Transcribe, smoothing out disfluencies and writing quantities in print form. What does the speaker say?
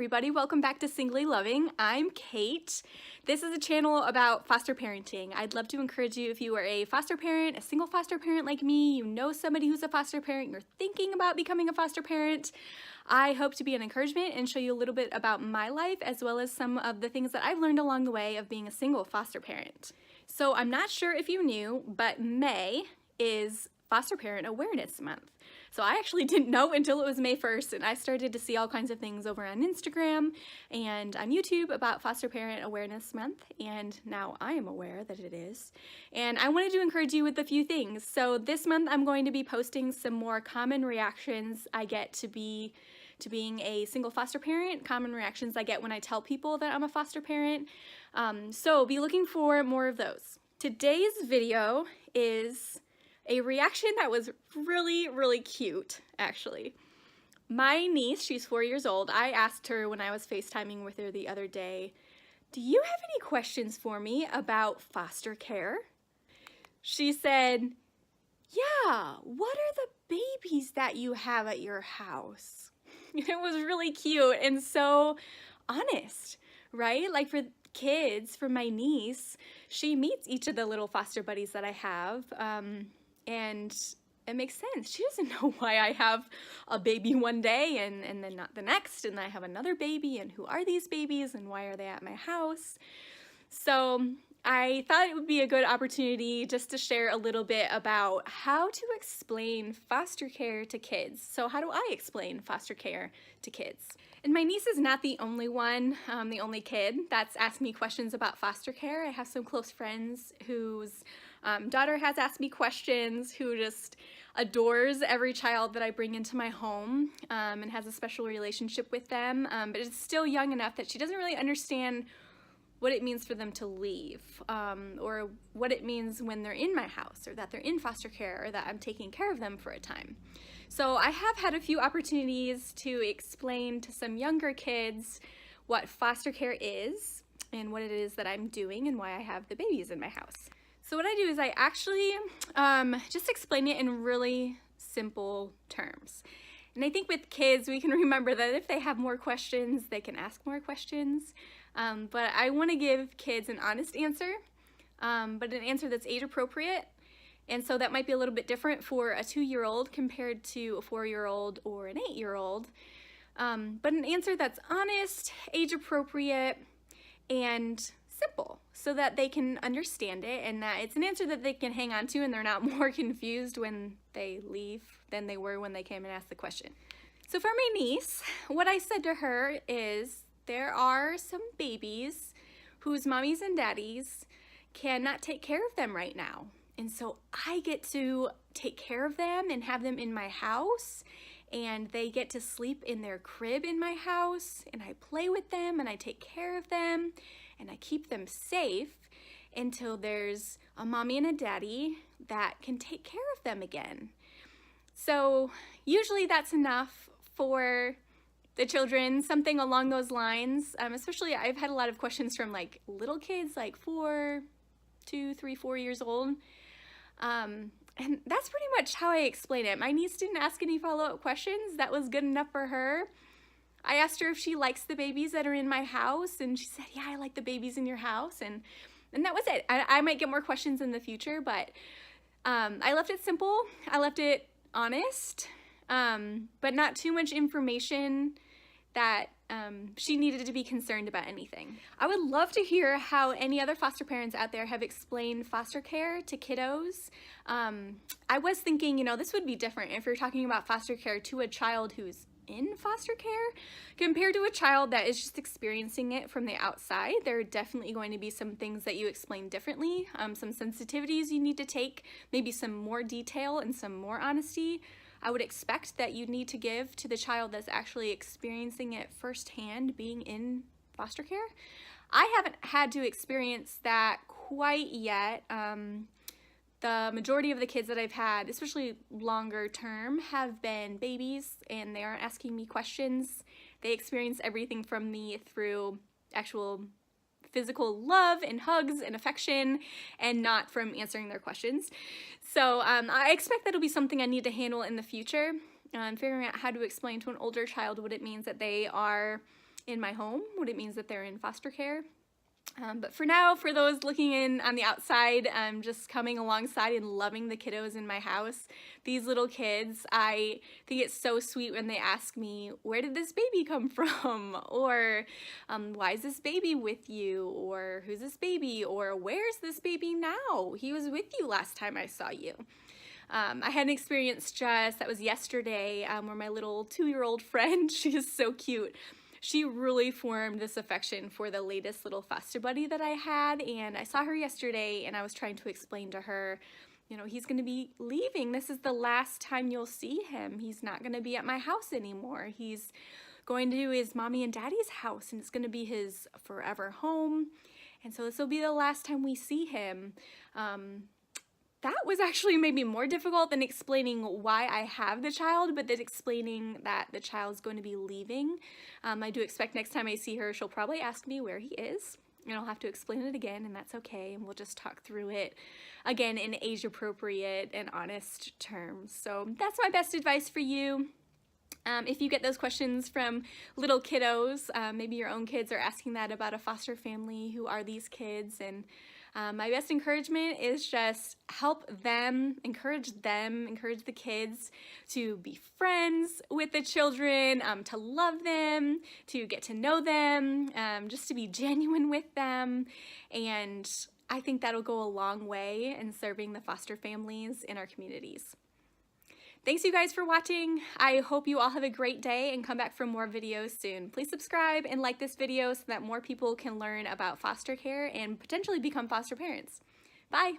everybody, welcome back to Singly Loving. I'm Kate. This is a channel about foster parenting. I'd love to encourage you if you are a foster parent, a single foster parent like me, you know somebody who's a foster parent, you're thinking about becoming a foster parent. I hope to be an encouragement and show you a little bit about my life as well as some of the things that I've learned along the way of being a single foster parent. So I'm not sure if you knew, but May is Foster Parent Awareness Month. So I actually didn't know until it was May 1st, and I started to see all kinds of things over on Instagram and on YouTube about Foster Parent Awareness Month, and now I am aware that it is. And I wanted to encourage you with a few things. So this month I'm going to be posting some more common reactions I get to being a single foster parent, common reactions I get when I tell people that I'm a foster parent. So be looking for more of those. Today's video is a reaction that was really cute, actually. My niece, she's 4 years old, I asked her when I was FaceTiming with her the other day, do you have any questions for me about foster care? She said, yeah, what are the babies that you have at your house? It was really cute and so honest, right? Like for kids, for my niece, she meets each of the little foster buddies that I have, and it makes sense. She doesn't know why I have a baby one day and then not the next, and I have another baby, and who are these babies, and why are they at my house? So I thought it would be a good opportunity just to share a little bit about how to explain foster care to kids. So how do I explain foster care to kids? And my niece is not the only one, the only kid that's asked me questions about foster care. I have some close friends whose daughter has asked me questions, who just adores every child that I bring into my home, and has a special relationship with them, but is still young enough that she doesn't really understand what it means for them to leave, or what it means when they're in my house, or that they're in foster care, or that I'm taking care of them for a time. So I have had a few opportunities to explain to some younger kids what foster care is, and what it is that I'm doing, and why I have the babies in my house. So what I do is I actually just explain it in really simple terms. And I think with kids, we can remember that if they have more questions, they can ask more questions. But I want to give kids an honest answer, but an answer that's age appropriate. And so that might be a little bit different for a 2-year-old compared to a 4-year-old or an 8-year-old. But an answer that's honest, age appropriate, and simple, so that they can understand it, and that it's an answer that they can hang on to, and they're not more confused when they leave than they were when they came and asked the question. So for my niece, what I said to her is, there are some babies whose mommies and daddies cannot take care of them right now. And so I get to take care of them and have them in my house, and they get to sleep in their crib in my house, and I play with them and I take care of them and I keep them safe until there's a mommy and a daddy that can take care of them again. So usually that's enough for the children, something along those lines. Especially I've had a lot of questions from like little kids, like 4, 2, 3, 4 years old. And that's pretty much how I explain it. My niece didn't ask any follow-up questions. That was good enough for her. I asked her if she likes the babies that are in my house, and she said, yeah, I like the babies in your house, and that was it. I might get more questions in the future, but I left it simple. I left it honest, but not too much information that she needed to be concerned about anything. I would love to hear how any other foster parents out there have explained foster care to kiddos. I was thinking, this would be different if you're talking about foster care to a child who's in foster care compared to a child that is just experiencing it from the outside. There are definitely going to be some things that you explain differently, some sensitivities you need to take, maybe some more detail and some more honesty. I would expect that you need to give to the child that's actually experiencing it firsthand, being in foster care. I haven't had to experience that quite yet. The majority of the kids that I've had, especially longer term, have been babies, and they aren't asking me questions. They experience everything from me through actual physical love and hugs and affection, and not from answering their questions. So I expect that'll be something I need to handle in the future, figuring out how to explain to an older child what it means that they are in my home, what it means that they're in foster care. But for now, for those looking in on the outside, just coming alongside and loving the kiddos in my house, these little kids, I think it's so sweet when they ask me, where did this baby come from? Or why is this baby with you? Or who's this baby? Or where's this baby now? He was with you last time I saw you. I had an experience that was yesterday, where my little 2-year-old friend, she is so cute, she really formed this affection for the latest little foster buddy that I had, and I saw her yesterday and I was trying to explain to her, you know, he's going to be leaving. This is the last time you'll see him. He's not going to be at my house anymore. He's going to his mommy and daddy's house, and it's going to be his forever home, and so this will be the last time we see him. That was actually maybe more difficult than explaining why I have the child, but then explaining that the child's going to be leaving. I do expect next time I see her, she'll probably ask me where he is, and I'll have to explain it again, and that's okay, and we'll just talk through it again in age-appropriate and honest terms. So that's my best advice for you. If you get those questions from little kiddos, maybe your own kids are asking that about a foster family, who are these kids, and my best encouragement is just help them, encourage the kids to be friends with the children, to love them, to get to know them, just to be genuine with them. And I think that'll go a long way in serving the foster families in our communities. Thanks you guys for watching. I hope you all have a great day and come back for more videos soon. Please subscribe and like this video so that more people can learn about foster care and potentially become foster parents. Bye.